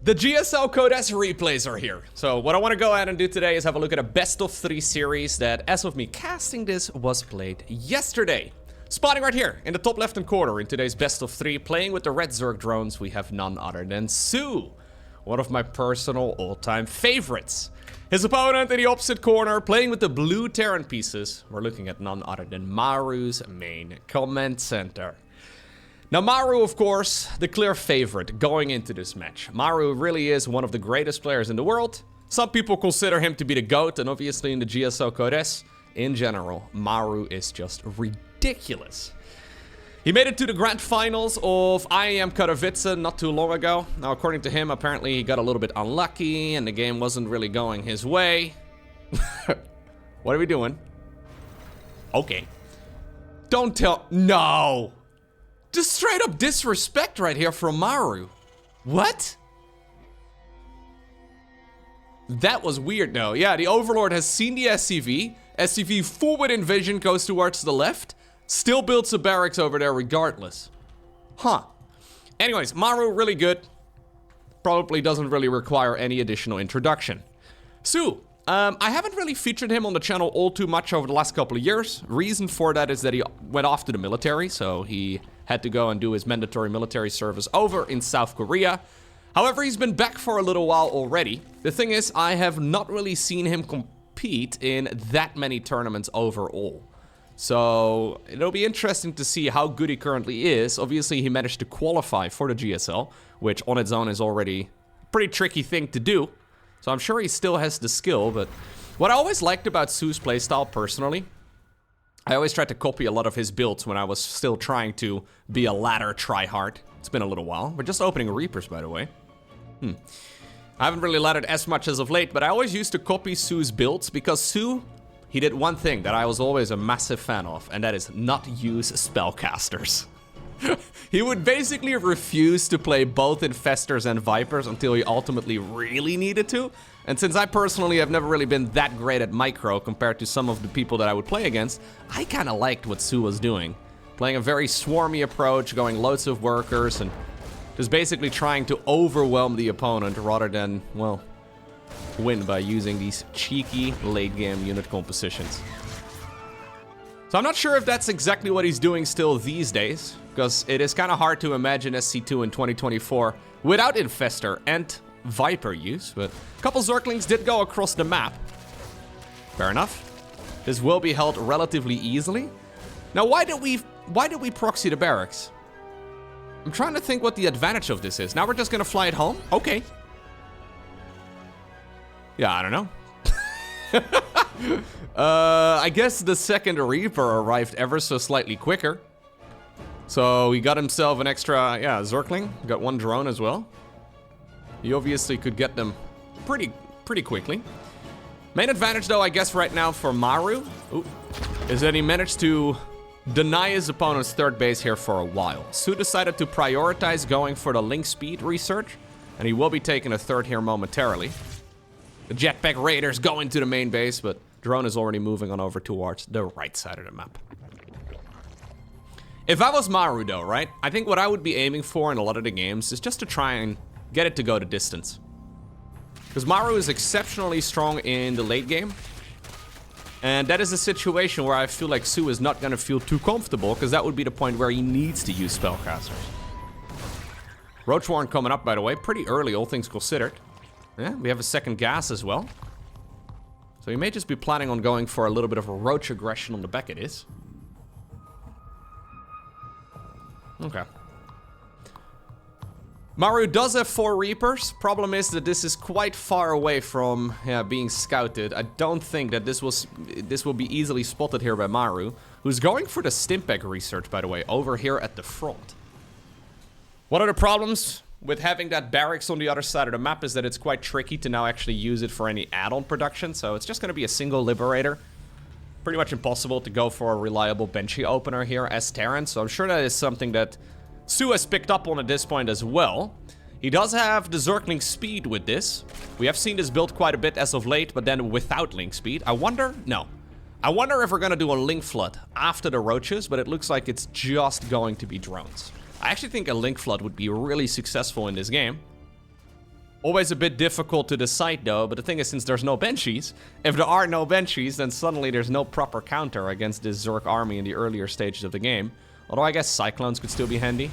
The GSL Code S replays are here. So what I want to go ahead and do today is have a look at a best of 3 series that, as of me casting this, was played yesterday. Spotting right here in the top left-hand corner in today's best of 3, playing with the red Zerg drones, we have none other than Su, one of my personal all-time favorites. His opponent in the opposite corner, playing with the blue Terran pieces, we're looking at none other than Maru's main command center. Now Maru, of course, the clear favorite going into this match. Maru really is one of the greatest players in the world. Some people consider him to be the GOAT, and obviously in the GSL Code S, in general, Maru is just ridiculous. He made it to the grand finals of IEM Katowice not too long ago. Now, according to him, apparently he got a little bit unlucky and the game wasn't really going his way. What are we doing? Okay. Don't tell... No! Just straight up disrespect right here from Maru. What? That was weird, though. Yeah, the Overlord has seen the SCV. SCV full within vision goes towards the left. Still builds a barracks over there regardless. Huh. Anyways, Maru really good. Probably doesn't really require any additional introduction. Su. I haven't really featured him on the channel all too much over the last couple of years. Reason for that is that he went off to the military, so he had to go and do his mandatory military service over in South Korea. However, he's been back for a little while already. The thing is, I have not really seen him compete in that many tournaments overall. So it'll be interesting to see how good he currently is. Obviously, he managed to qualify for the GSL, which on its own is already a pretty tricky thing to do. So I'm sure he still has the skill, but what I always liked about Su's playstyle personally, I always tried to copy a lot of his builds when I was still trying to be a ladder tryhard. It's been a little while. We're just opening Reapers, by the way. I haven't really laddered as much as of late, but I always used to copy Su's builds because Su, he did one thing that I was always a massive fan of, and that is not use spellcasters. He would basically refuse to play both Infestors and Vipers until he ultimately really needed to. And since I personally have never really been that great at micro compared to some of the people that I would play against, I kind of liked what Su was doing. Playing a very swarmy approach, going loads of workers, and just basically trying to overwhelm the opponent rather than, well, win by using these cheeky late-game unit compositions. So I'm not sure if that's exactly what he's doing still these days, because it is kind of hard to imagine SC2 in 2024 without Infestor and Viper use, but a couple Zerglings did go across the map. Fair enough. This will be held relatively easily. Now, why did we proxy the barracks? I'm trying to think what the advantage of this is. Now we're just gonna fly it home? Okay. Yeah, I don't know. I guess the second Reaper arrived ever so slightly quicker. So he got himself an extra, yeah, Zergling. Got one drone as well. He obviously could get them pretty quickly. Main advantage, though, I guess right now for Maru, is that he managed to deny his opponent's third base here for a while. Su decided to prioritize going for the link speed research, and he will be taking a third here momentarily. The jetpack raiders go into the main base, but drone is already moving on over towards the right side of the map. If I was Maru, though, right, I think what I would be aiming for in a lot of the games is just to try and get it to go the distance. Because Maru is exceptionally strong in the late game. And that is a situation where I feel like Su is not going to feel too comfortable, because that would be the point where he needs to use spellcasters. Roach Warren coming up, by the way, pretty early, all things considered. Yeah, we have a second gas as well. So he may just be planning on going for a little bit of a roach aggression on the back, it is. Okay. Maru does have 4 Reapers. Problem is that this is quite far away from being scouted. I don't think that this will be easily spotted here by Maru, who's going for the Stimpeg research, by the way, over here at the front. One of the problems with having that barracks on the other side of the map is that it's quite tricky to now actually use it for any add-on production, so it's just going to be a single Liberator. Pretty much impossible to go for a reliable benchy opener here as Terran, so I'm sure that is something that Su has picked up on at this point as well. He does have the Zergling speed with this. We have seen this build quite a bit as of late, but then without link speed. I wonder if we're gonna do a link flood after the roaches, but it looks like it's just going to be drones. I actually think a link flood would be really successful in this game. Always a bit difficult to decide though, but the thing is, since there's no Banshees, if there are no Banshees, then suddenly there's no proper counter against this Zerg army in the earlier stages of the game. Although I guess Cyclones could still be handy.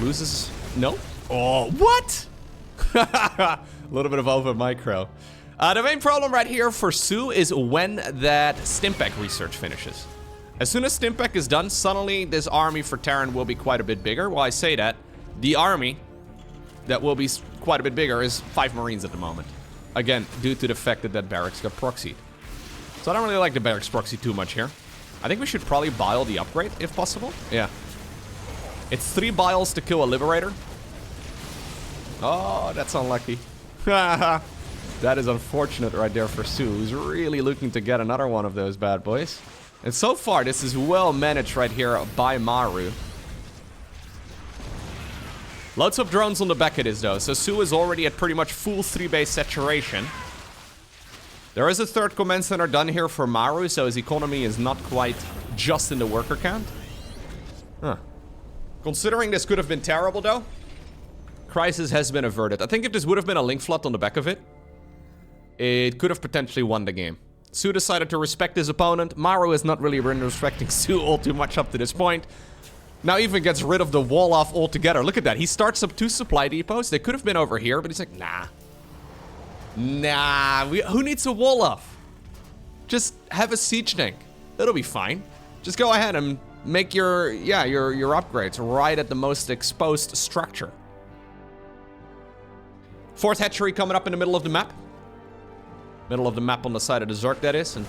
Loses... No? Oh, what? A little bit of over micro. The main problem right here for Sue is when that Stimpak research finishes. As soon as Stimpak is done, suddenly this army for Terran will be quite a bit bigger. Well, I say that. The army that will be quite a bit bigger is 5 Marines at the moment. Again, due to the fact that that barracks got proxied. So I don't really like the barracks proxy too much here. I think we should probably bile the upgrade, if possible. Yeah. It's 3 biles to kill a Liberator. Oh, that's unlucky. That is unfortunate right there for Sue, who's really looking to get another one of those bad boys. And so far, this is well managed right here by Maru. Loads of drones on the back of this, though. So Sue is already at pretty much full 3-base saturation. There is a 3rd command center done here for Maru, so his economy is not quite just in the worker count. Huh. Considering this could have been terrible, though, crisis has been averted. I think if this would have been a link flood on the back of it, it could have potentially won the game. Sue decided to respect his opponent. Maru has not really been respecting Sue all too much up to this point. Now even gets rid of the wall off altogether. Look at that. He starts up 2 supply depots. They could have been over here, but he's like, nah. Nah, who needs a wall off? Just have a siege tank. It'll be fine. Just go ahead and make your upgrades right at the most exposed structure. 4th hatchery coming up in the middle of the map. Middle of the map on the side of the Zerg, that is. And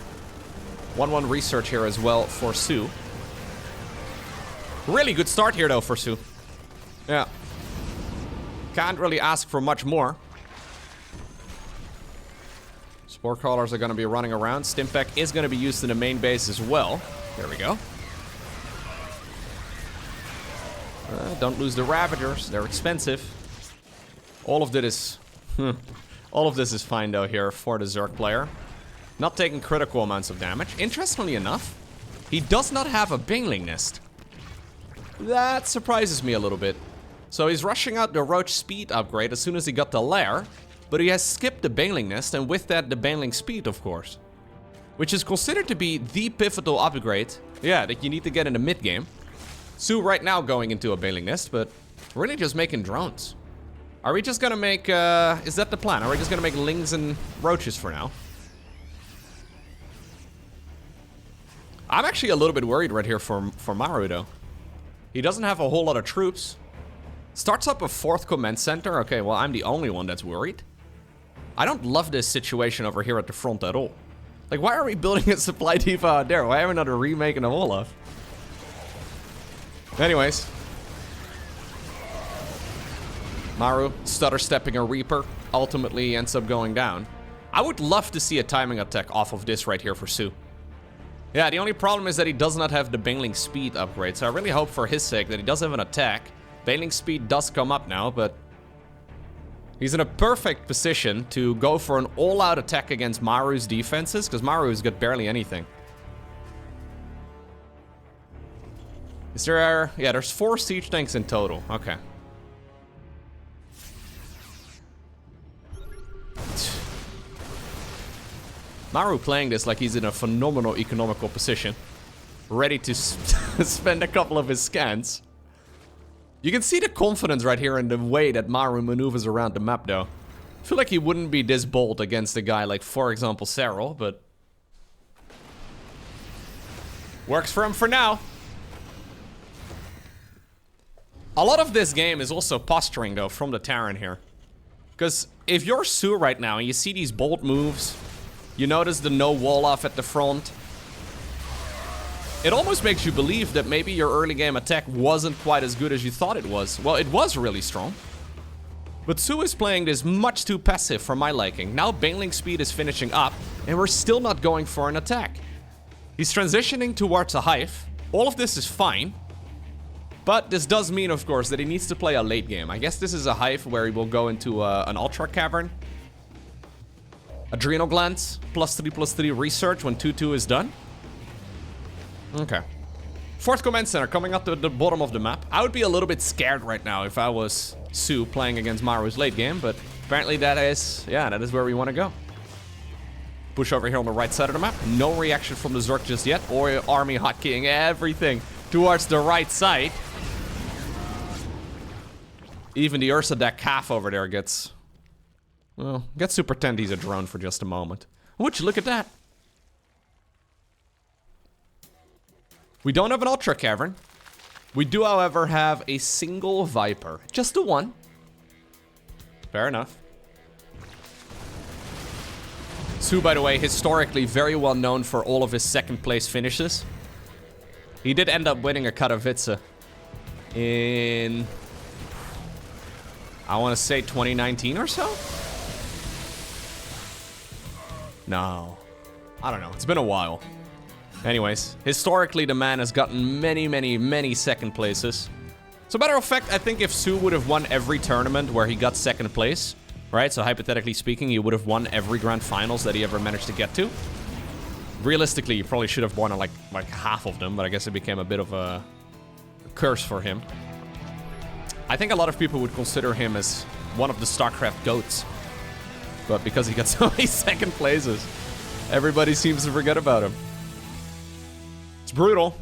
1-1 research here as well for Sue. Really good start here, though, for Sue. Yeah. Can't really ask for much more. Spore crawlers are going to be running around. Stimpak is going to be used in the main base as well. There we go. Don't lose the Ravagers. They're expensive. All of that is... all of this is fine, though, here for the Zerg player. Not taking critical amounts of damage. Interestingly enough, he does not have a Bingling Nest. That surprises me a little bit. So he's rushing out the Roach speed upgrade as soon as he got the lair, but he has skipped the Bangling Nest, and with that the Bangling speed, of course. Which is considered to be the pivotal upgrade, yeah, that you need to get in the mid game. Sue right now going into a Bangling Nest, but really just making drones. Are we just gonna make, is that the plan? Are we just gonna make Lings and Roaches for now? I'm actually a little bit worried right here for Maru, though. He doesn't have a whole lot of troops. Starts up a 4th command center. Okay, well, I'm the only one that's worried. I don't love this situation over here at the front at all. Like, why are we building a supply depot out there? Why are we not remaking a Olaf? Anyways. Maru stutter stepping a Reaper. Ultimately ends up going down. I would love to see a timing attack off of this right here for Sue. Yeah, the only problem is that he does not have the Bangling speed upgrade, so I really hope for his sake that he does have an attack. Bangling speed does come up now, but he's in a perfect position to go for an all-out attack against Maru's defenses, because Maru's got barely anything. Is there... yeah, there's 4 siege tanks in total. Okay. Maru playing this like he's in a phenomenal economical position. Ready to spend a couple of his scans. You can see the confidence right here in the way that Maru maneuvers around the map, though. I feel like he wouldn't be this bold against a guy like, for example, Cyril, but... works for him for now. A lot of this game is also posturing, though, from the Terran here. Because if you're Sue right now and you see these bold moves... you notice the no wall off at the front. It almost makes you believe that maybe your early game attack wasn't quite as good as you thought it was. Well, it was really strong. But Sue is playing this much too passive for my liking. Now Bangling speed is finishing up, and we're still not going for an attack. He's transitioning towards a hive. All of this is fine. But this does mean, of course, that he needs to play a late game. I guess this is a hive where he will go into an Ultra Cavern. Adrenal Glands, +3/+3 research when 2/2 is done. Okay. 4th command center coming up to the bottom of the map. I would be a little bit scared right now if I was Su playing against Maru's late game, but apparently that is where we want to go. Push over here on the right side of the map. No reaction from the Zerg just yet, or army hotkeying everything towards the right side. Even the Ursa deck calf over there gets to pretend he's a drone for just a moment. Would you look at that? We don't have an Ultra Cavern. We do, however, have a single Viper. Just the one. Fair enough. Su, by the way, historically very well known for all of his second place finishes. He did end up winning a Katowice in, I want to say 2019 or so? No. I don't know. It's been a while. Anyways, historically the man has gotten many second places. So matter of fact, I think if Su would have won every tournament where he got second place, right? So hypothetically speaking, he would have won every grand finals that he ever managed to get to. Realistically, he probably should have won like half of them, but I guess it became a bit of a curse for him. I think a lot of people would consider him as one of the StarCraft GOATs. But because he got so many second places, everybody seems to forget about him. It's brutal.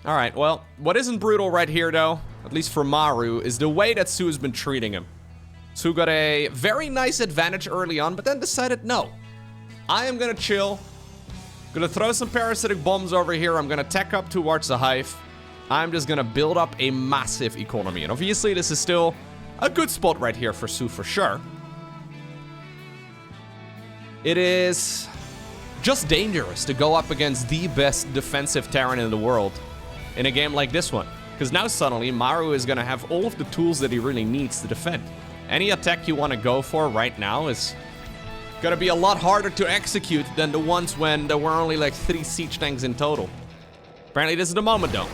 Alright, well, what isn't brutal right here, though, at least for Maru, is the way that Su has been treating him. Su got a very nice advantage early on, but then decided, no. I am gonna chill. Gonna throw some parasitic bombs over here. I'm gonna tech up towards the hive. I'm just gonna build up a massive economy. And obviously, this is still a good spot right here for Su, for sure. It is just dangerous to go up against the best defensive Terran in the world in a game like this one. Because now suddenly, Maru is going to have all of the tools that he really needs to defend. Any attack you want to go for right now is going to be a lot harder to execute than the ones when there were only like 3 siege tanks in total. Apparently this is the moment though.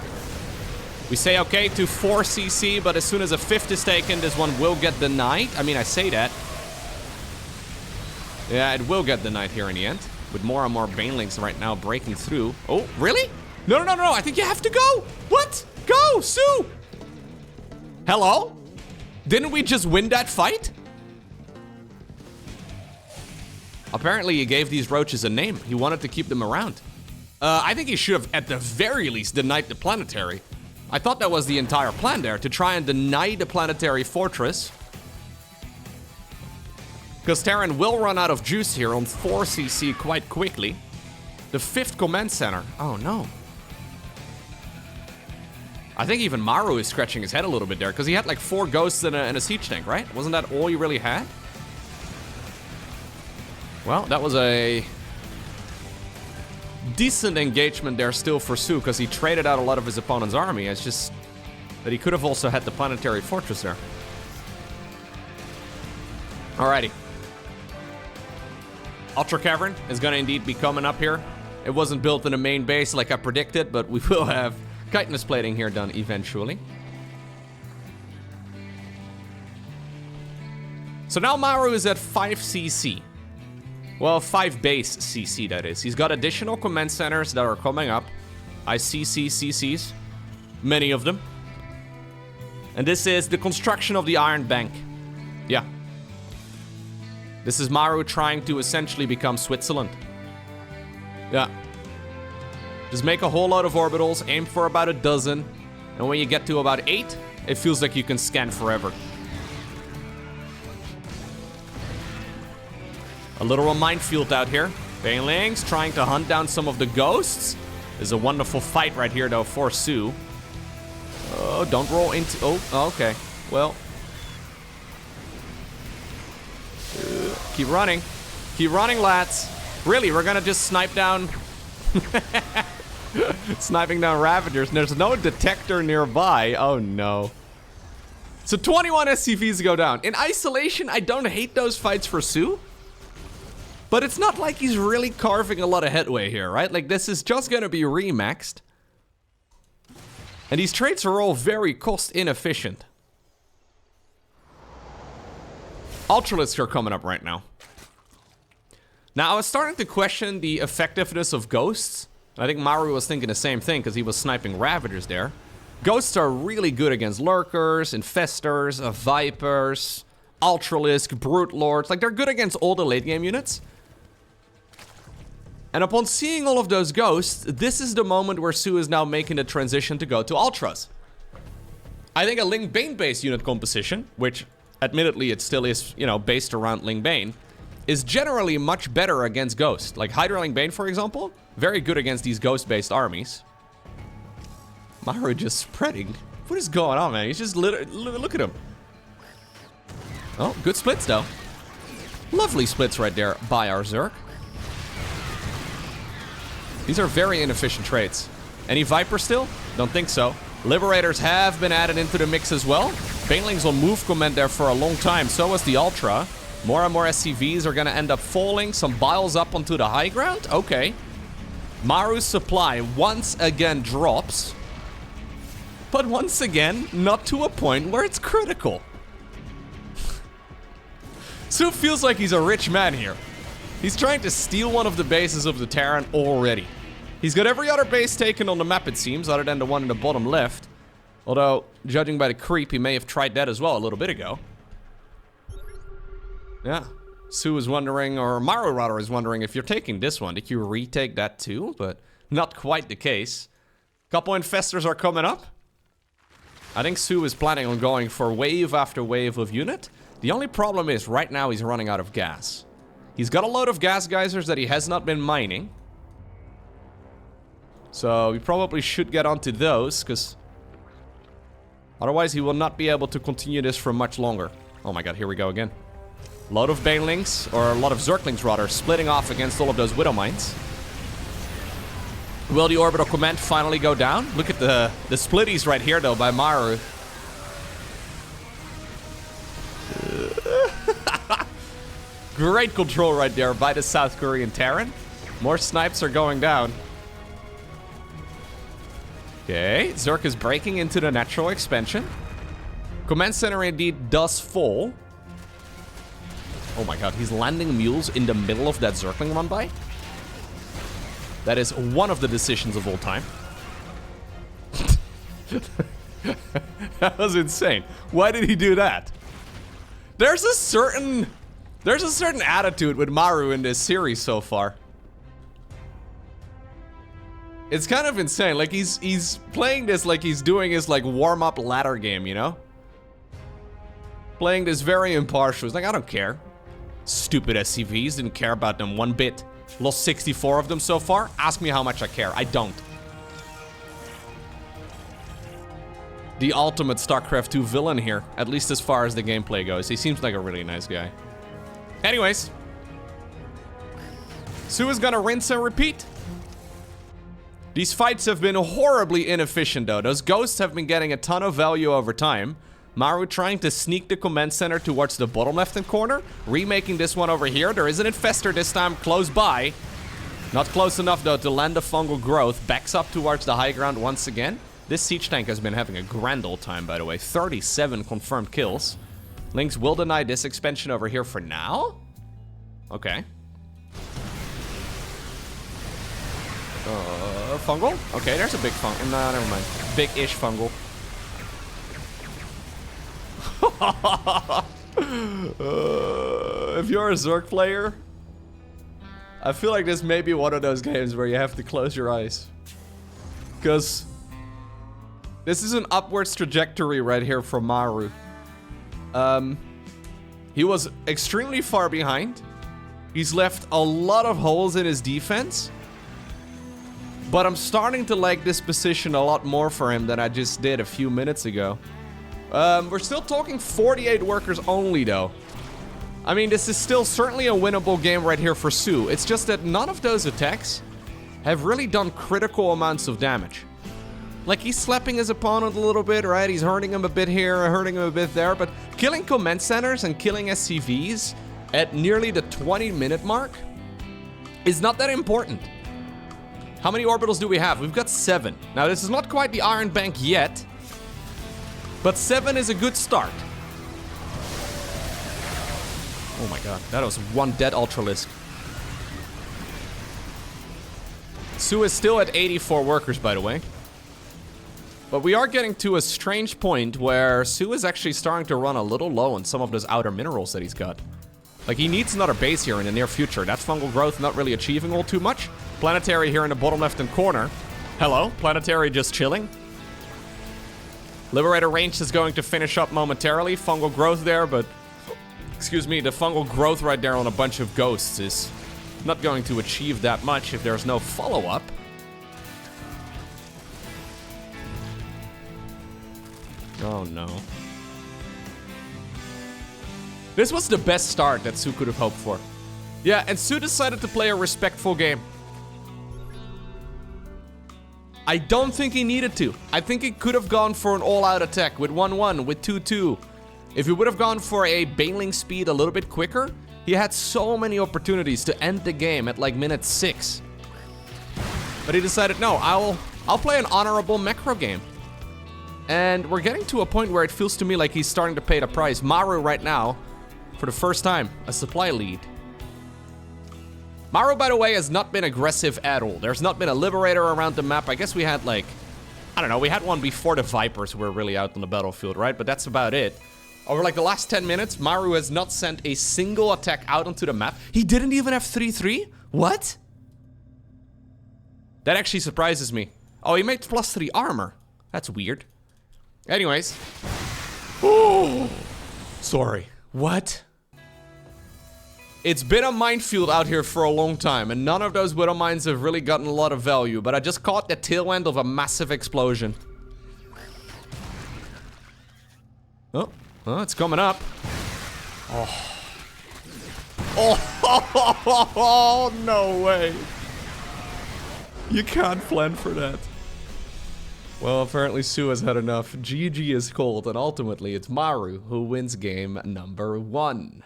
We say okay to 4 CC, but as soon as a 5th is taken, this one will get denied. I mean, I say that. Yeah, it will get denied here in the end. With more and more banelings right now breaking through. Oh, really? No, I think you have to go. What? Go, Su. Hello? Didn't we just win that fight? Apparently he gave these roaches a name. He wanted to keep them around. I think he should have, at the very least, denied the planetary. I thought that was the entire plan there, to try and deny the planetary fortress. Because Terran will run out of juice here on 4 CC quite quickly. The 5th command center. Oh no. I think even Maru is scratching his head a little bit there, because he had like 4 ghosts and a siege tank, right? Wasn't that all he really had? Well, that was a decent engagement there still for Su, because he traded out a lot of his opponent's army. It's just that he could have also had the planetary fortress there. Alrighty. Ultra Cavern is going to indeed be coming up here. It wasn't built in the main base like I predicted, but we will have chitinous plating here done eventually. So now Maru is at 5 CC. Well, 5 base CC that is. He's got additional command centers that are coming up. I see CCs, many of them. And this is the construction of the Iron Bank. Yeah. This is Maru trying to essentially become Switzerland. Yeah. Just make a whole lot of orbitals, aim for about a dozen, and when you get to about 8, it feels like you can scan forever. A literal minefield out here. Banelings trying to hunt down some of the ghosts. There's a wonderful fight right here though for Su. Oh, don't roll into... Oh, okay. Well... keep running. Keep running, lads. Really, we're gonna just snipe down... sniping down Ravagers. There's no detector nearby. Oh, no. So 21 SCVs go down. In isolation, I don't hate those fights for Su. But it's not like he's really carving a lot of headway here, right? Like, this is just gonna be remaxed. And these traits are all very cost inefficient. Ultralisks are coming up right now. Now, I was starting to question the effectiveness of ghosts. I think Maru was thinking the same thing because he was sniping Ravagers there. Ghosts are really good against lurkers, infestors, vipers, ultralisk, brute lords. Like, they're good against all the late game units. And upon seeing all of those ghosts, this is the moment where Sue is now making the transition to go to ultras. I think a Ling Bane based unit composition, which admittedly it still is, you know, based around Ling Bane, is generally much better against ghosts. Like Hydra Ling Bane, for example, very good against these ghost based armies. Maru just spreading. What is going on, man? He's just look at him. Oh, good splits though. Lovely splits right there by our Zerg. These are very inefficient trades. Any Viper still? Don't think so. Liberators have been added into the mix as well. Banelings will move command there for a long time. So was the Ultra. More and more SCVs are going to end up falling. Some Biles up onto the high ground. Okay. Maru's supply once again drops. But once again, not to a point where it's critical. Sue feels like he's a rich man here. He's trying to steal one of the bases of the Terran already. He's got every other base taken on the map, it seems, other than the one in the bottom left. Although, judging by the creep, he may have tried that as well a little bit ago. Yeah. Sue is wondering, or Maru rather is wondering, if you're taking this one, did you retake that too? But not quite the case. Couple infestors are coming up. I think Sue is planning on going for wave after wave of unit. The only problem is, right now he's running out of gas. He's got a load of gas geysers that he has not been mining. So we probably should get onto those, because otherwise he will not be able to continue this for much longer. Oh my god, here we go again. Load of Banelings, or a lot of Zerglings rather, splitting off against all of those Widow Mines. Will the Orbital Command finally go down? Look at the splitties right here though by Maru. Great control right there by the South Korean Terran. More snipes are going down. Okay, Zerg is breaking into the natural expansion. Command center indeed does fall. Oh my god, he's landing mules in the middle of that Zergling run by. That is one of the decisions of all time. That was insane. Why did he do that? There's a certain attitude with Maru in this series so far. It's kind of insane. Like he's playing this like he's doing his like warm-up ladder game, you know? Playing this very impartial. He's like, I don't care. Stupid SCVs, didn't care about them one bit. Lost 64 of them so far. Ask me how much I care. I don't. The ultimate StarCraft 2 villain here, at least as far as the gameplay goes. He seems like a really nice guy. Anyways, Sue is gonna rinse and repeat. These fights have been horribly inefficient though. Those ghosts have been getting a ton of value over time. Maru trying to sneak the command center towards the bottom left-hand corner. Remaking this one over here. There is an infestor this time close by. Not close enough though to land the fungal growth. Backs up towards the high ground once again. This siege tank has been having a grand old time, by the way. 37 confirmed kills. Lynx will deny this expansion over here for now. Okay. Fungal? Okay, there's a big fungal. No, never mind. Big-ish fungal. If you're a Zerg player, I feel like this may be one of those games where you have to close your eyes. Because this is an upwards trajectory right here for Maru. He was extremely far behind. He's left a lot of holes in his defense. But I'm starting to like this position a lot more for him than I just did a few minutes ago. We're still talking 48 workers only though. I mean, this is still certainly a winnable game right here for Sue. It's just that none of those attacks have really done critical amounts of damage. Like, he's slapping his opponent a little bit, right? He's hurting him a bit here, hurting him a bit there, but killing command centers and killing SCVs at nearly the 20-minute mark is not that important. How many orbitals do we have? We've got 7. Now, this is not quite the Iron Bank yet, but 7 is a good start. Oh my god, that was one dead Ultralisk. Sue is still at 84 workers, by the way. But we are getting to a strange point where Su is actually starting to run a little low on some of those outer minerals that he's got. Like, he needs another base here in the near future. That fungal growth not really achieving all too much. Planetary here in the bottom left-hand corner. Hello, Planetary just chilling. Liberator range is going to finish up momentarily. Fungal growth there, but... Excuse me, the fungal growth right there on a bunch of ghosts is not going to achieve that much if there's no follow-up. Oh no. This was the best start that Su could have hoped for. Yeah, and Su decided to play a respectful game. I don't think he needed to. I think he could have gone for an all-out attack with 1-1, with 2-2. If he would have gone for a bailing speed a little bit quicker, he had so many opportunities to end the game at like minute 6. But he decided, no, I'll play an honorable macro game. And we're getting to a point where it feels to me like he's starting to pay the price. Maru right now, for the first time, a supply lead. Maru, by the way, has not been aggressive at all. There's not been a Liberator around the map. I guess we had like, I don't know, we had one before the Vipers were really out on the battlefield, right? But that's about it. Over like the last 10 minutes, Maru has not sent a single attack out onto the map. He didn't even have 3-3? What? That actually surprises me. Oh, he made +3 armor. That's weird. Anyways. Oh, sorry. What? It's been a minefield out here for a long time, and none of those widow mines have really gotten a lot of value, but I just caught the tail end of a massive explosion. Oh, it's coming up. Oh. Oh, no way. You can't plan for that. Well, apparently Su has had enough. GG is cold, and ultimately it's Maru who wins game number 1.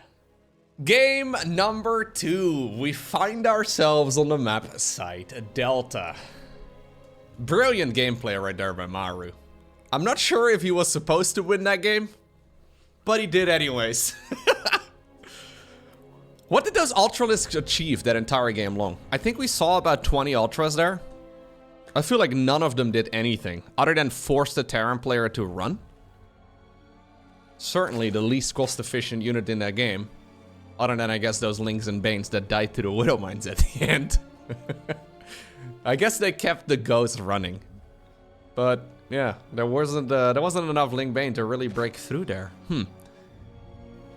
Game number 2. We find ourselves on the map site Delta. Brilliant gameplay right there by Maru. I'm not sure if he was supposed to win that game, but he did anyways. What did those Ultralisks achieve that entire game long? I think we saw about 20 Ultras there. I feel like none of them did anything other than force the Terran player to run. Certainly the least cost-efficient unit in that game. Other than, I guess, those Lings and Banes that died to the Widow Mines at the end. I guess they kept the Ghost running. But, yeah, there wasn't enough Ling Bane to really break through there.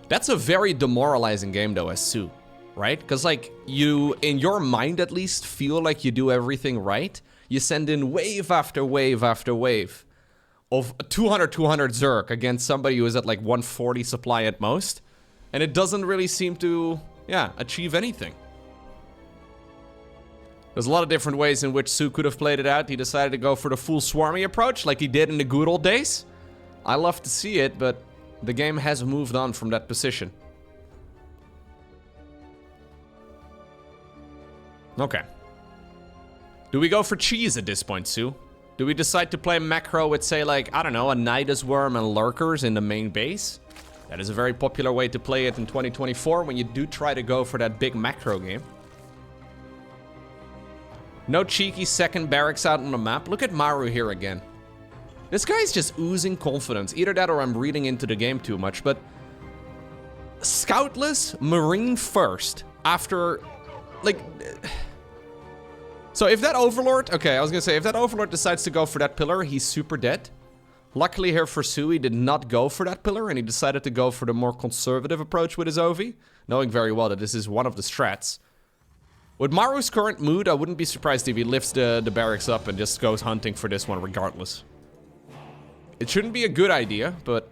That's a very demoralizing game, though, as Su. Right? Because, like, you, in your mind at least, feel like you do everything right. You send in wave after wave after wave of 200 Zerg against somebody who is at like 140 supply at most. And it doesn't really seem to, yeah, achieve anything. There's a lot of different ways in which Su could have played it out. He decided to go for the full swarmy approach like he did in the good old days. I love to see it, but the game has moved on from that position. Okay. Do we go for cheese at this point, Su? Do we decide to play macro with, say, like, I don't know, a Nidus Worm and Lurkers in the main base? That is a very popular way to play it in 2024 when you do try to go for that big macro game. No cheeky second barracks out on the map. Look at Maru here again. This guy's just oozing confidence. Either that or I'm reading into the game too much, but... Scoutless, Marine first, after, like... So if that Overlord, okay, I was gonna say, if that Overlord decides to go for that pillar, he's super dead. Luckily here for Su, he did not go for that pillar, and he decided to go for the more conservative approach with his OV, knowing very well that this is one of the strats. With Maru's current mood, I wouldn't be surprised if he lifts the barracks up and just goes hunting for this one regardless. It shouldn't be a good idea, but...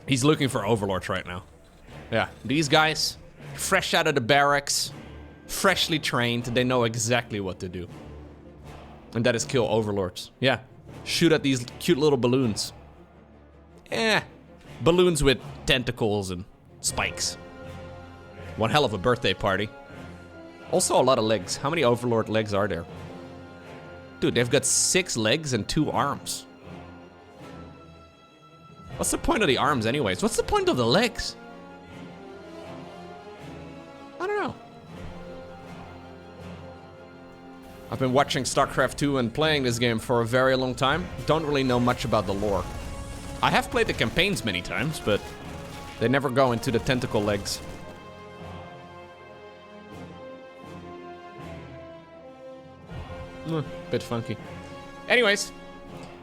he's looking for Overlords right now. Yeah, these guys, fresh out of the barracks... freshly trained, they know exactly what to do. And that is kill Overlords. Yeah. Shoot at these cute little balloons. Balloons with tentacles and spikes. One hell of a birthday party. Also a lot of legs. How many Overlord legs are there? Dude, they've got 6 legs and 2 arms. What's the point of the arms anyways? What's the point of the legs? I don't know. I've been watching StarCraft 2 and playing this game for a very long time. Don't really know much about the lore. I have played the campaigns many times, but they never go into the tentacle legs. Bit funky. Anyways,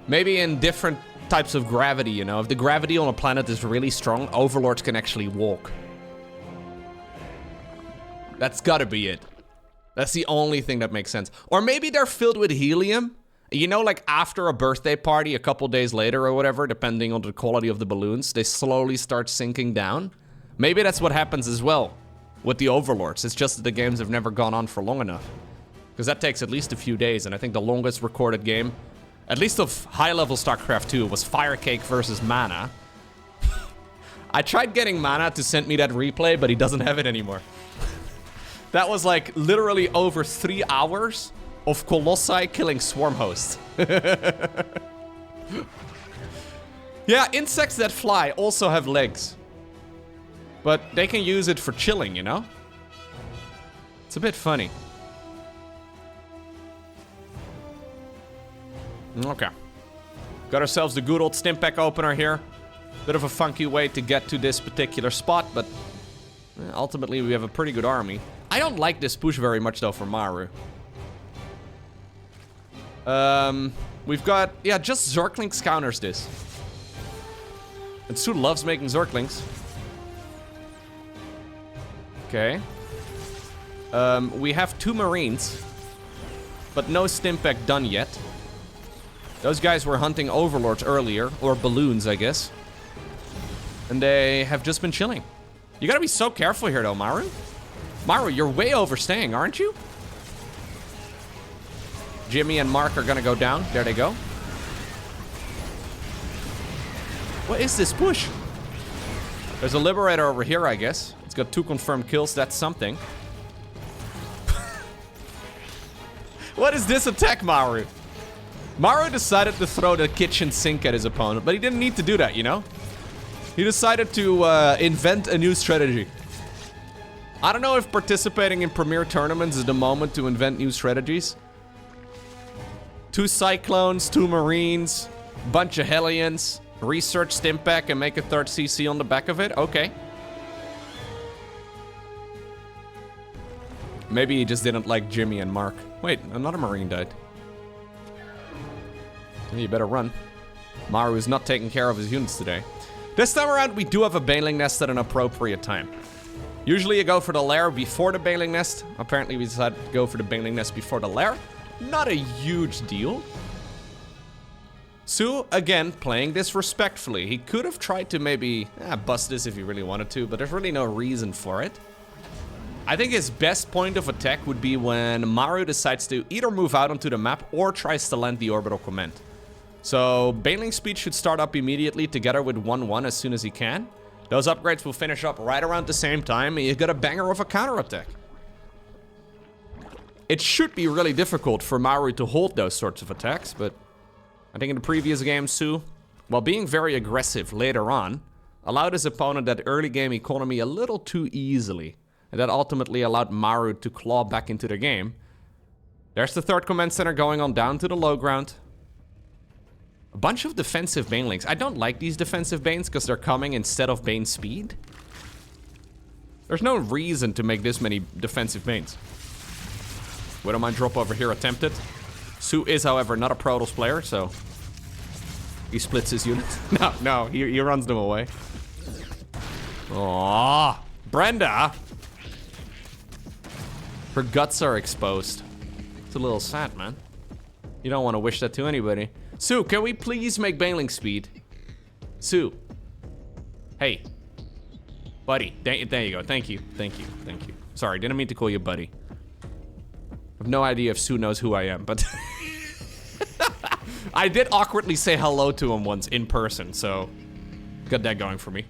maybe in different types of gravity, you know. If the gravity on a planet is really strong, overlords can actually walk. That's gotta be it. That's the only thing that makes sense. Or maybe they're filled with helium. You know, like after a birthday party a couple days later or whatever, depending on the quality of the balloons, they slowly start sinking down. Maybe that's what happens as well with the overlords. It's just that the games have never gone on for long enough. Because that takes at least a few days, and I think the longest recorded game, at least of high-level StarCraft 2, was Firecake versus Mana. I tried getting Mana to send me that replay, but he doesn't have it anymore. That was like literally over 3 hours of Colossi killing swarm hosts. Yeah, insects that fly also have legs. But they can use it for chilling, you know? It's a bit funny. Okay. Got ourselves the good old Stimpak opener here. Bit of a funky way to get to this particular spot, but ultimately we have a pretty good army. I don't like this push very much though for Maru. We've got, yeah, just Zerglings counters this. And Su loves making Zerglings. Okay. We have 2 Marines, but no Stimpak done yet. Those guys were hunting overlords earlier, or balloons, I guess. And they have just been chilling. You gotta be so careful here though, Maru. Maru, you're way overstaying, aren't you? Jimmy and Mark are gonna go down. There they go. What is this push? There's a Liberator over here, I guess. It's got 2 confirmed kills. That's something. What is this attack, Maru? Maru decided to throw the kitchen sink at his opponent, but he didn't need to do that, you know? He decided to invent a new strategy. I don't know if participating in premier tournaments is the moment to invent new strategies. 2 Cyclones, 2 Marines, bunch of Hellions, research Stimpak and make a 3rd CC on the back of it? Okay. Maybe he just didn't like Jimmy and Mark. Wait, another Marine died. You better run. Maru is not taking care of his units today. This time around, we do have a Baneling Nest at an appropriate time. Usually you go for the lair before the Baneling Nest. Apparently we decided to go for the Baneling Nest before the lair. Not a huge deal. Su, again, playing this respectfully. He could have tried to maybe bust this if he really wanted to, but there's really no reason for it. I think his best point of attack would be when Maru decides to either move out onto the map or tries to land the orbital command. So Baneling speed should start up immediately together with 1-1 as soon as he can. Those upgrades will finish up right around the same time, and you got a banger of a counterattack. It should be really difficult for Maru to hold those sorts of attacks, but I think in the previous game, Su, while being very aggressive later on, allowed his opponent that early game economy a little too easily, and that ultimately allowed Maru to claw back into the game. There's the 3rd command center going on down to the low ground. A bunch of defensive Banelings. I don't like these defensive Banes because they're coming instead of Bane speed. There's no reason to make this many defensive Banes. Widowmine drop over here attempted. Su is, however, not a Protoss player, so he splits his units. No, he runs them away. Aww, Brenda! Her guts are exposed. It's a little sad, man. You don't want to wish that to anybody. Su, can we please make Baneling speed? Su. Hey. Buddy. There you go. Thank you. Sorry, didn't mean to call you buddy. I have no idea if Su knows who I am, but... I did awkwardly say hello to him once in person, so... got that going for me.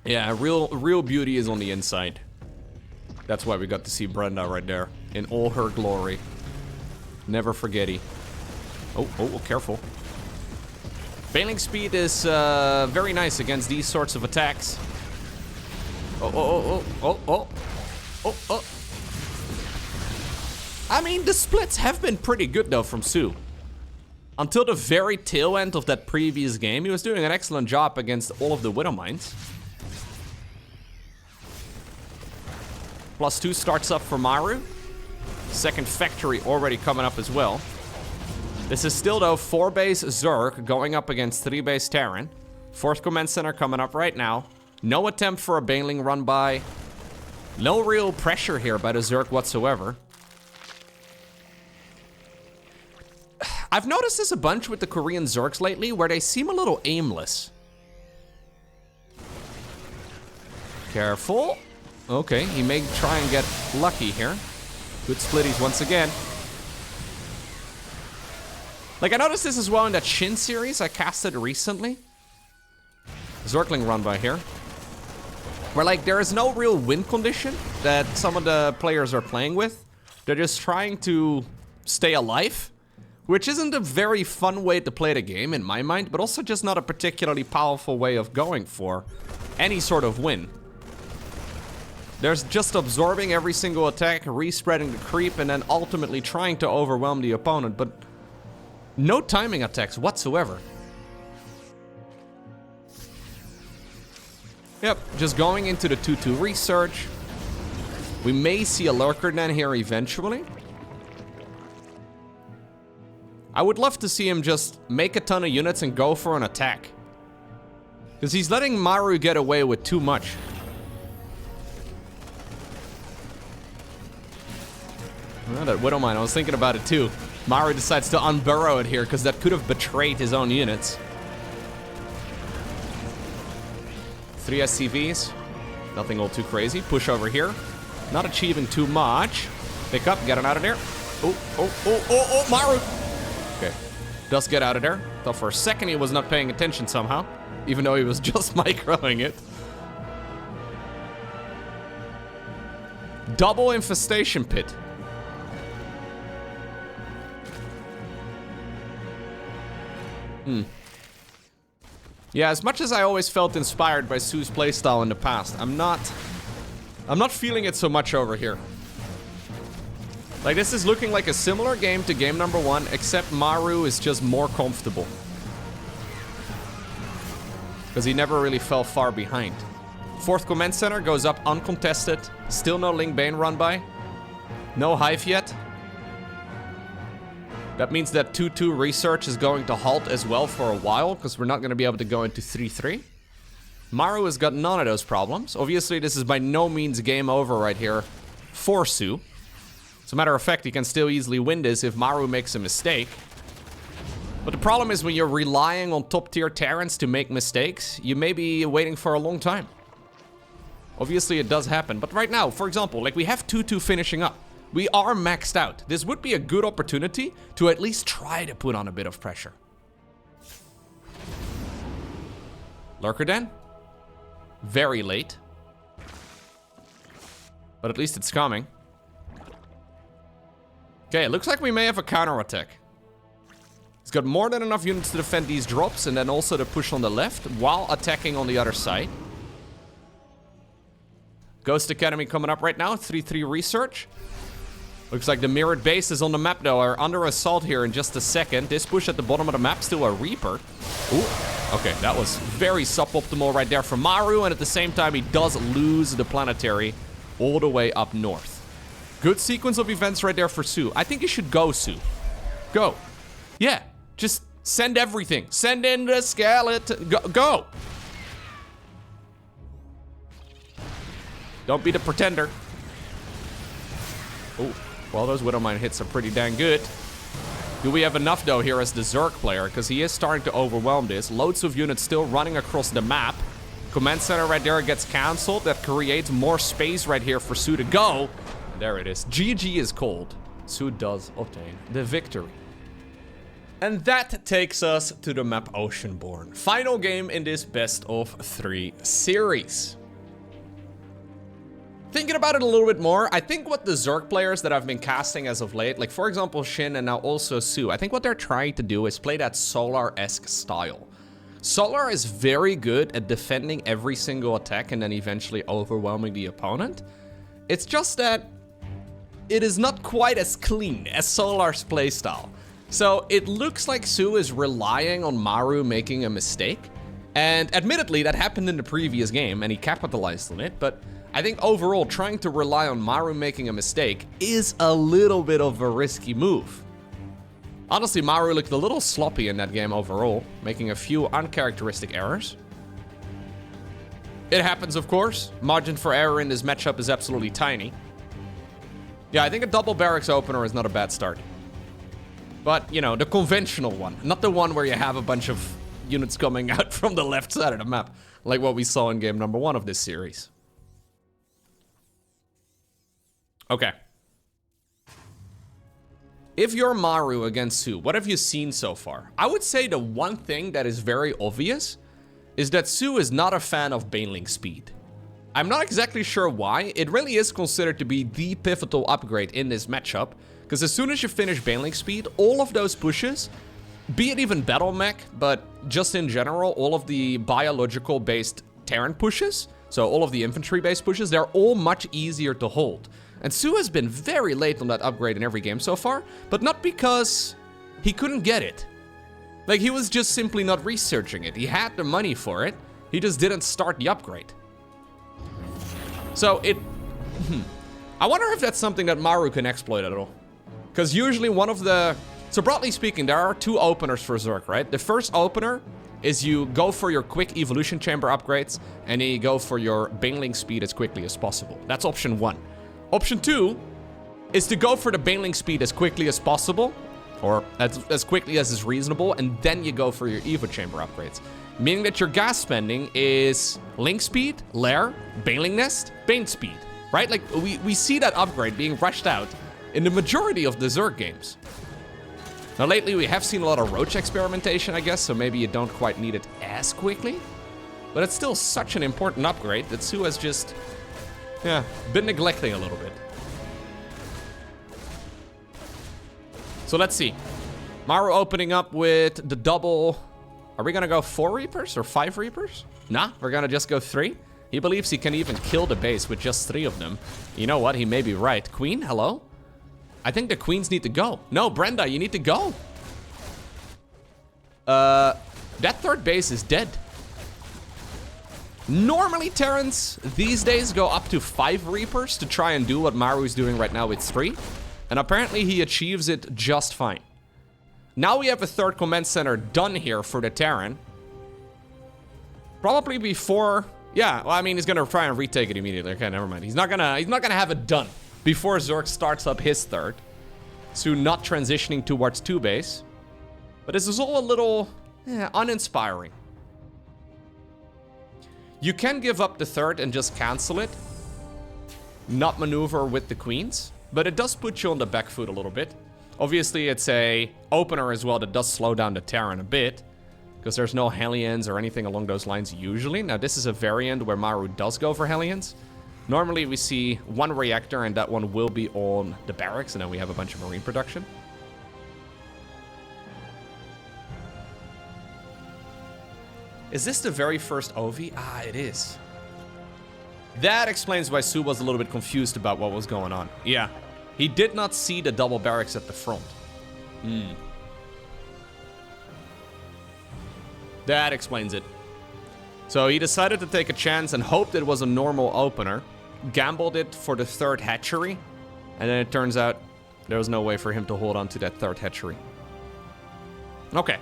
Yeah, real beauty is on the inside. That's why we got to see Brenda right there. In all her glory. Never forgetty. Oh, careful. Baneling speed is very nice against these sorts of attacks. Oh. I mean, the splits have been pretty good though from Su. Until the very tail end of that previous game, he was doing an excellent job against all of the Widow Mines. +2 starts up for Maru. Second factory already coming up as well. This is still though 4 base Zerg going up against 3 base Terran. 4th command center coming up right now. No attempt for a baneling run by. No real pressure here by the Zerg whatsoever. I've noticed this a bunch with the Korean Zergs lately, where they seem a little aimless. Careful. Okay, he may try and get lucky here. Good splitties once again. Like, I noticed this as well in that Shin series I casted recently. Zergling run by here. Where, like, there is no real win condition that some of the players are playing with. They're just trying to stay alive. Which isn't a very fun way to play the game, in my mind, but also just not a particularly powerful way of going for any sort of win. There's just absorbing every single attack, respreading the creep, and then ultimately trying to overwhelm the opponent, but no timing attacks whatsoever. Yep, just going into the 2-2 research. We may see a lurker then here eventually. I would love to see him just make a ton of units and go for an attack. Because he's letting Maru get away with too much. Well, that Widow Mine, I was thinking about it too. Maru decides to unburrow it here because that could have betrayed his own units. 3 SCVs. Nothing all too crazy. Push over here. Not achieving too much. Pick up, get it out of there. Oh, Maru! Okay, does get out of there. Thought for a second he was not paying attention somehow, even though he was just microing it. Double infestation pit. Yeah, as much as I always felt inspired by Su's playstyle in the past, I'm not feeling it so much over here. Like, this is looking like a similar game to game number 1, except Maru is just more comfortable. Because he never really fell far behind. 4th command center goes up uncontested. Still no Ling Bane run by. No Hive yet. That means that 2-2 research is going to halt as well for a while, because we're not going to be able to go into 3-3. Maru has got none of those problems. Obviously, this is by no means game over right here for Su. As a matter of fact, he can still easily win this if Maru makes a mistake. But the problem is when you're relying on top tier Terrans to make mistakes, you may be waiting for a long time. Obviously, it does happen. But right now, for example, like we have 2-2 finishing up. We are maxed out. This would be a good opportunity to at least try to put on a bit of pressure. Lurker Den. Very late. But at least it's coming. Okay, it looks like we may have a counterattack. He's got more than enough units to defend these drops and then also to push on the left while attacking on the other side. Ghost Academy coming up right now, 3-3 research. Looks like the mirrored bases on the map though are under assault here in just a second. This push at the bottom of the map, still a Reaper. Ooh, okay, that was very suboptimal right there for Maru, and at the same time he does lose the planetary all the way up north. Good sequence of events right there for Su. I think you should go, Su. Go. Yeah, just send everything. Send in the skeleton. Go. Don't be the pretender. Oh, well, those Widow Mine hits are pretty dang good. Do we have enough, though, here as the Zerg player? Because he is starting to overwhelm this. Loads of units still running across the map. Command center right there gets cancelled. That creates more space right here for Su to go. There it is. GG is called. Su does obtain the victory. And that takes us to the map Oceanborn. Final game in this best of 3 series. Thinking about it a little bit more, I think what the Zerg players that I've been casting as of late, like for example Shin and now also Su, I think what they're trying to do is play that Solar-esque style. Solar is very good at defending every single attack and then eventually overwhelming the opponent. It's just that it is not quite as clean as Solar's playstyle. So it looks like Su is relying on Maru making a mistake. And admittedly, that happened in the previous game and he capitalized on it. But I think overall, trying to rely on Maru making a mistake is a little bit of a risky move. Honestly, Maru looked a little sloppy in that game overall, making a few uncharacteristic errors. It happens, of course. Margin for error in this matchup is absolutely tiny. Yeah, I think a double barracks opener is not a bad start. But, you know, the conventional one. Not the one where you have a bunch of units coming out from the left side of the map, like what we saw in game number 1 of this series. Okay. If you're Maru against Su, what have you seen so far? I would say the one thing that is very obvious is that Su is not a fan of baneling speed. I'm not exactly sure why. It really is considered to be the pivotal upgrade in this matchup, because as soon as you finish baneling speed, all of those pushes, be it even battle mech, but just in general, all of the biological-based Terran pushes, so all of the infantry-based pushes, they're all much easier to hold. And Su has been very late on that upgrade in every game so far, but not because he couldn't get it. Like, he was just simply not researching it. He had the money for it, he just didn't start the upgrade. So I wonder if that's something that Maru can exploit at all. Because usually one of the... So broadly speaking, there are 2 openers for Zerg, right? The first opener is you go for your quick evolution chamber upgrades, and then you go for your baneling speed as quickly as possible. That's option 1. Option 2 is to go for the baneling speed as quickly as possible, or as quickly as is reasonable, and then you go for your evo chamber upgrades. Meaning that your gas spending is link speed, lair, baneling nest, bane speed, right? Like, we see that upgrade being rushed out in the majority of the Zerg games. Now, lately we have seen a lot of roach experimentation, I guess, so maybe you don't quite need it as quickly. But it's still such an important upgrade that Su has just, yeah, been neglecting a little bit. So let's see. Maru opening up with the double... Are we gonna go 4 Reapers or 5 Reapers? Nah, we're gonna just go 3. He believes he can even kill the base with just 3 of them. You know what? He may be right. Queen, hello? I think the queens need to go. No, Brenda, you need to go. That 3rd base is dead. Normally, Terrans these days go up to 5 Reapers to try and do what Maru is doing right now with 3. And apparently he achieves it just fine. Now we have a 3rd command center done here for the Terran. Probably before... Yeah, well, I mean, he's gonna try and retake it immediately. Okay, never mind. He's not gonna have it done before Zerg starts up his 3rd. So not transitioning towards 2 base. But this is all a little uninspiring. You can give up the 3rd and just cancel it. Not maneuver with the queens. But it does put you on the back foot a little bit. Obviously, it's a opener as well that does slow down the Terran a bit. Because there's no Hellions or anything along those lines usually. Now, this is a variant where Maru does go for Hellions. Normally, we see 1 reactor, and that one will be on the barracks, and then we have a bunch of marine production. Is this the very first OV? Ah, it is. That explains why Su was a little bit confused about what was going on. Yeah, he did not see the double barracks at the front. That explains it. So he decided to take a chance and hoped it was a normal opener. Gambled it for the 3rd hatchery. And then it turns out there was no way for him to hold on to that 3rd hatchery. Okay.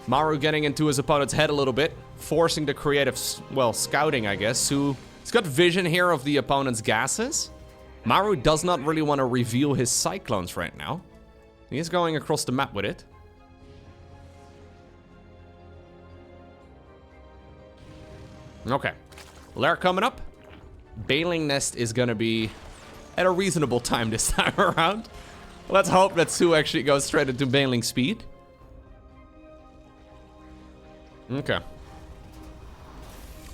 Maru getting into his opponent's head a little bit. Forcing the creative, well, scouting, I guess. He's got vision here of the opponent's gases. Maru does not really want to reveal his cyclones right now. He's going across the map with it. Okay. Lair coming up. Baneling nest is gonna be at a reasonable time this time around. Let's hope that Su actually goes straight into baneling speed. Okay.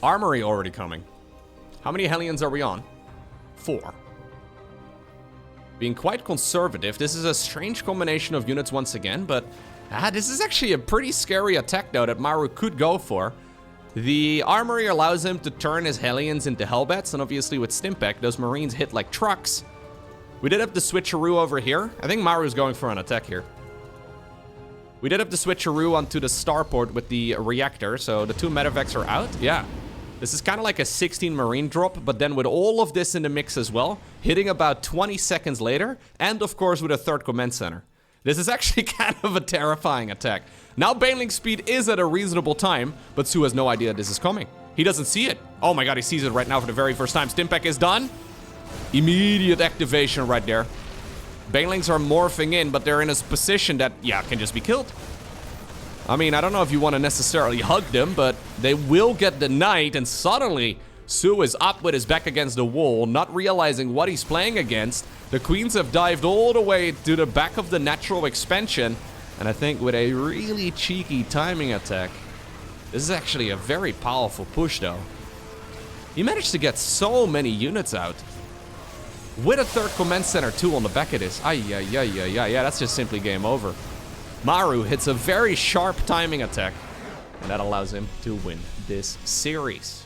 Armory already coming. How many Hellions are we on? 4. Being quite conservative. This is a strange combination of units once again, but this is actually a pretty scary attack though that Maru could go for. The armory allows him to turn his Hellions into Hellbats, and obviously with Stimpack, those Marines hit like trucks. We did have the switcheroo over here. I think Maru's going for an attack here. We did have the switcheroo onto the starport with the reactor, so the 2 medevacs are out. Yeah. This is kind of like a 16 marine drop, but then with all of this in the mix as well, hitting about 20 seconds later, and of course with a 3rd command center. This is actually kind of a terrifying attack. Now Baneling speed is at a reasonable time, but Su has no idea this is coming. He doesn't see it. Oh my god, he sees it right now for the very first time. Stimpack is done. Immediate activation right there. Banelings are morphing in, but they're in a position that, yeah, can just be killed. I mean, I don't know if you want to necessarily hug them, but they will get the knight, and suddenly Su is up with his back against the wall, not realizing what he's playing against. The queens have dived all the way to the back of the natural expansion, and I think with a really cheeky timing attack. This is actually a very powerful push, though. He managed to get so many units out. With a 3rd command center too on the back of this. Yeah, that's just simply game over. Maru hits a very sharp timing attack, and that allows him to win this series.